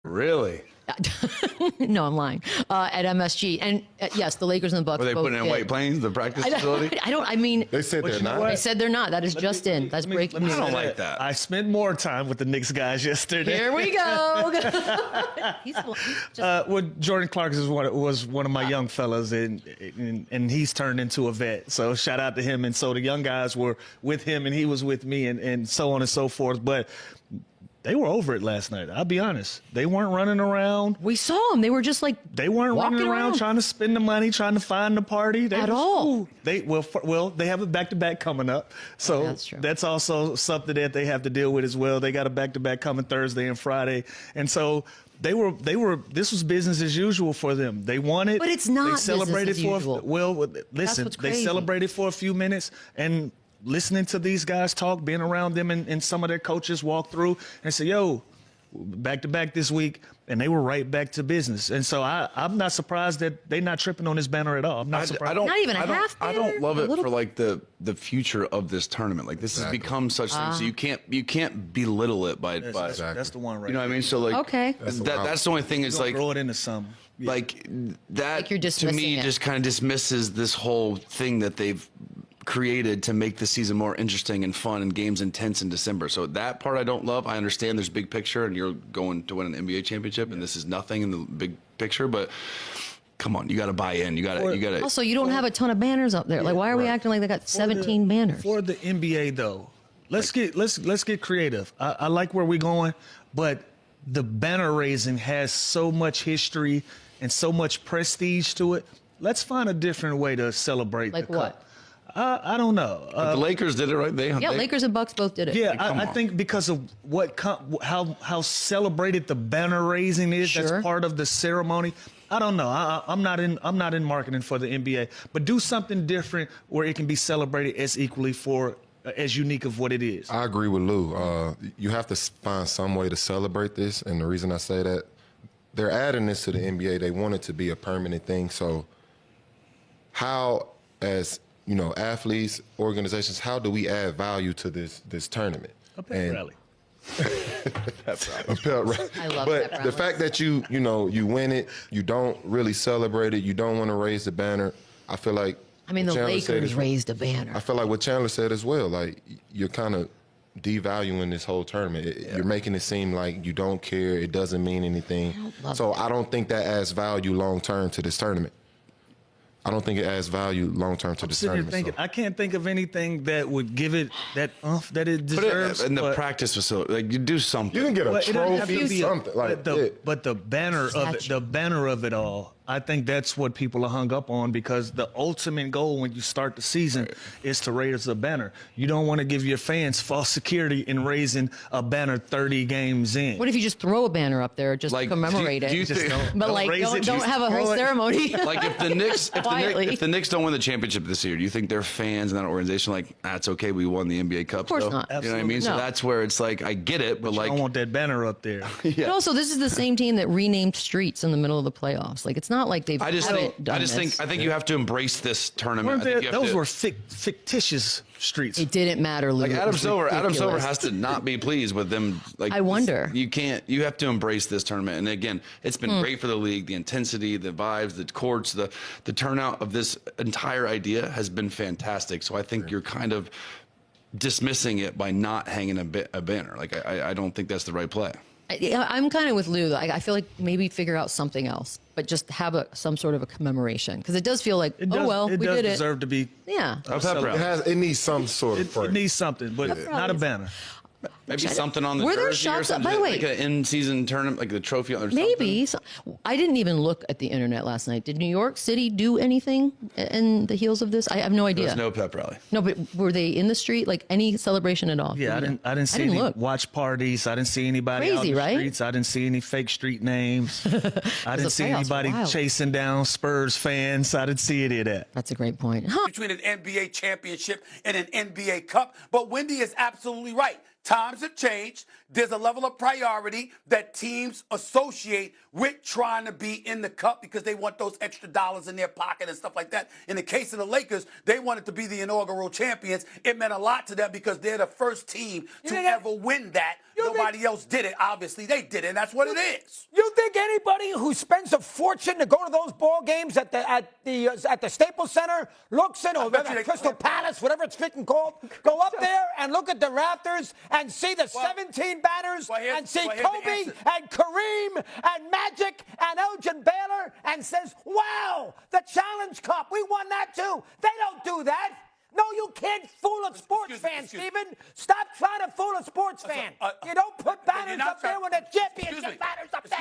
Really? No, I'm lying. At MSG, and yes, the Lakers and the Bucks. Were they both putting in did. White Plains, the practice facility? I mean, They said they're not. they said they're not. That is just in. That's breaking news. I don't like that. I spent more time with the Knicks guys yesterday. Here we go. he's just, Well, Jordan Clark was one of my young fellas, and he's turned into a vet. So shout out to him. And so the young guys were with him, and he was with me, and so on and so forth. But they were over it last night. I'll be honest. They weren't running around. we saw them. They were just like They weren't walking running around trying to spend the money, trying to find the party. They At was all. cool. They have a back-to-back coming up, so That's true. that's also something that they have to deal with as well. They got a back-to-back coming Thursday and Friday, and so they were. This was business as usual for them. They won it, But it's not They celebrated business as usual. Listen, what's they crazy. celebrated for a few minutes and. Listening to these guys talk, being around them, and some of their coaches walk through and say, "Yo, back to back this week," and they were right back to business. And so I'm not surprised that they're not tripping on this banner at all. I'm not surprised. Not even a half I don't banner? love A it little- for like the future of this tournament. Like this has become such things. So you can't belittle it by That's the one right. you know what I mean. So like Okay. that's the only thing is like throw it into some. Yeah. like that Like you're to dismissing me it. just kind of dismisses this whole thing that they've created to make the season more interesting and fun and games intense in December. So that part I don't love. I understand there's big picture and you're going to win an NBA championship and this is nothing in the big picture, but come on, you got to buy in. You got to Also, you don't have a ton of banners up there. Like, why are we acting like they got 17 banners? For the NBA though, let's get creative. I like where we're going, but the banner raising has so much history and so much prestige to it. Let's find a different way to celebrate. Like the cup. what? I don't know. the Lakers did it right. Yeah, Lakers and Bucks both did it. Yeah, come I on. think because of how celebrated the banner raising is. Sure. That's part of the ceremony. I don't know. I'm not in marketing for the NBA, but do something different where it can be celebrated as equally for as unique of what it is. I agree with Lou. You have to find some way to celebrate this, and the reason I say that, they're adding this to the NBA. They want it to be a permanent thing. So how, as athletes, organizations, how do we add value to this tournament? A pep rally. A pep rally. I love but pep the rallies. fact that you win it, you don't really celebrate it, you don't want to raise the banner. I feel like I mean, the Chandler said Lakers it- raised a banner. I feel like what Chandler said as well. Like you're kind of devaluing this whole tournament. You're making it seem like you don't care. It doesn't mean anything. love So I don't think that adds value long term to this tournament. I don't think it adds value long term to this Sitting here tournament. thinking, I can't think of anything that would give it that that it Put deserves. it in the but- practice facility. Like you do something. You can get a Well, it doesn't have to trophy, be something like but the banner of it, Statue. the banner of it all. I think that's what people are hung up on because the ultimate goal when you start the season is to raise a banner. You don't want to give your fans false security in raising a banner 30 games in. What if you just throw a banner up there just Like, to commemorate do you it? think- But like, raise it, don't just have a throw whole it. ceremony. Like if the Knicks, Quietly. if the Knicks don't win the championship this year, do you think their fans and that organization like that's okay? We won the NBA Cup. Of course not. You know what I mean? Absolutely So not. that's where it's like I get it, but I like don't want that banner up there. But also, this is the same team that renamed streets in the middle of the playoffs. Like, it's not like they've I just haven't done this. think you have to embrace this tournament. Weren't I think there- you have those to- were fictitious streets. It didn't matter, Lou. like It Adam was Silver. Adam Silver ridiculous. has to not be pleased with them. Like I wonder. You have to embrace this tournament. And again, it's Hmm. been great for the league. The intensity, the vibes, the courts, the turnout of this entire idea has been fantastic. So I think you're kind of dismissing it by not hanging a banner. Like I don't think that's the right play. I'm kind of with Lou. I feel like maybe figure out something else, but just have some sort of a commemoration because it does feel like, It does, oh well, it we does did it. deserve to be. Yeah. A pep rally. It needs some sort of It praise. needs something, but not a rallies. banner. Maybe something on the Were there jersey or shots- something. by the way- like an in-season tournament, like the trophy or something. Maybe. I didn't even look at the internet last night. Did New York City do anything in the heels of this? I have no idea. There's no pep rally. No, but were they in the street? Like any celebration at all? Yeah, I didn't see any look. watch parties. I didn't see anybody out Crazy, in the right? streets. I didn't see any fake street names. I didn't see playoffs were anybody wild. chasing down Spurs fans. I didn't see any of that. That's a great point. Huh. Between an NBA championship and an NBA Cup. But Wendy is absolutely right. Times have changed. there's a level of priority that teams associate with trying to be in the cup because they want those extra dollars in their pocket and stuff like that. In the case of the Lakers, they wanted to be the inaugural champions. It meant a lot to them because they're the first team to ever win that. Nobody else did it. Obviously, they did it, and that's what it is. You think anybody who spends a fortune to go to those ball games at the Staples Center, looks in, or at Crystal Palace, whatever it's fitting called, go up there and look at the rafters and see the 17 banners and see Kobe and Kareem and Magic and Elgin Baylor and says, wow, the Challenge Cup, we won that too. They don't do that. No, you can't fool a sports fan, Stephen. Stop trying to fool a sports fan. You don't put banners up there when the championship banners up there.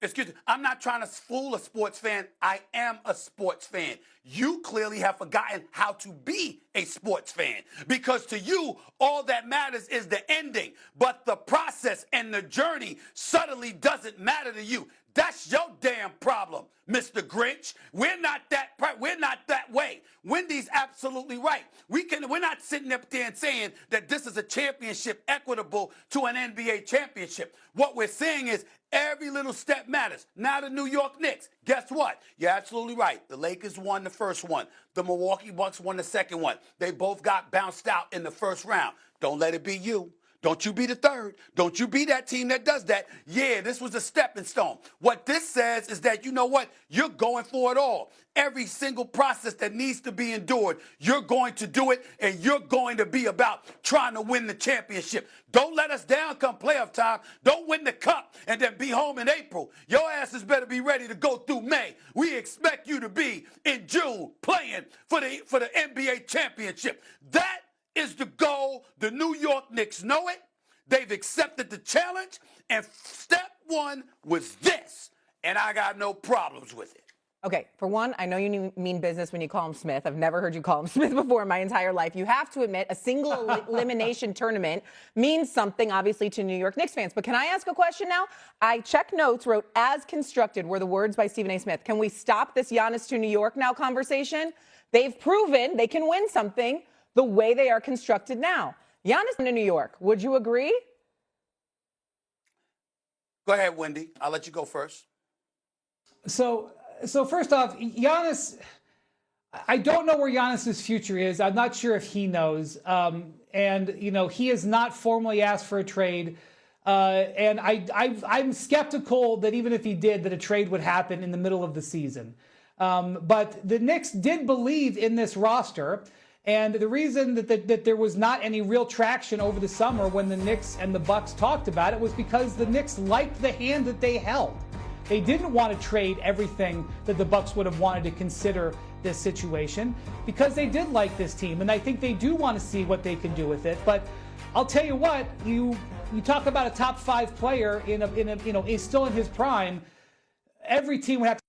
Excuse me. I'm not trying to fool a sports fan. I am a sports fan. You clearly have forgotten how to be a sports fan because to you, all that matters is the ending. But the process and the journey suddenly doesn't matter to you. That's your damn problem, Mr. Grinch. We're not that way. Wendy's absolutely right. We're not sitting up there and saying that this is a championship equitable to an NBA championship. What we're saying is every little step matters. Now the New York Knicks, guess what? You're absolutely right. The Lakers won the first one. The Milwaukee Bucks won the second one. They both got bounced out in the first round. Don't let it be you. Don't you be the third. Don't you be that team that does that. Yeah, this was a stepping stone. What this says is that, you know what? You're going for it all. Every single process that needs to be endured, you're going to do it, and you're going to be about trying to win the championship. Don't let us down come playoff time. Don't win the cup and then be home in April. Your asses better be ready to go through May. We expect you to be in June playing for the NBA championship. That is the goal. The New York Knicks know it. They've accepted the challenge. And step one was this. And I got no problems with it. Okay, for one, I know you mean business when you call him Smith. I've never heard you call him Smith before in my entire life. You have to admit a single elimination tournament means something, obviously, to New York Knicks fans. But can I ask a question now? I checked notes, wrote, as constructed were the words by Stephen A. Smith. Can we stop this Giannis to New York now conversation? They've proven they can win something the way they are constructed now. Giannis to New York, would you agree? Go ahead, Wendy. I'll let you go first. So first off, Giannis, I don't know where Giannis's future is. I'm not sure if he knows. And, you know, he has not formally asked for a trade. And I'm skeptical that even if he did, that a trade would happen in the middle of the season. But the Knicks did believe in this roster. And the reason that there was not any real traction over the summer when the Knicks and the Bucks talked about it was because the Knicks liked the hand that they held. They didn't want to trade everything that the Bucks would have wanted to consider this situation because they did like this team, and I think they do want to see what they can do with it. But I'll tell you what, you talk about a top 5 player in still in his prime. Every team would have to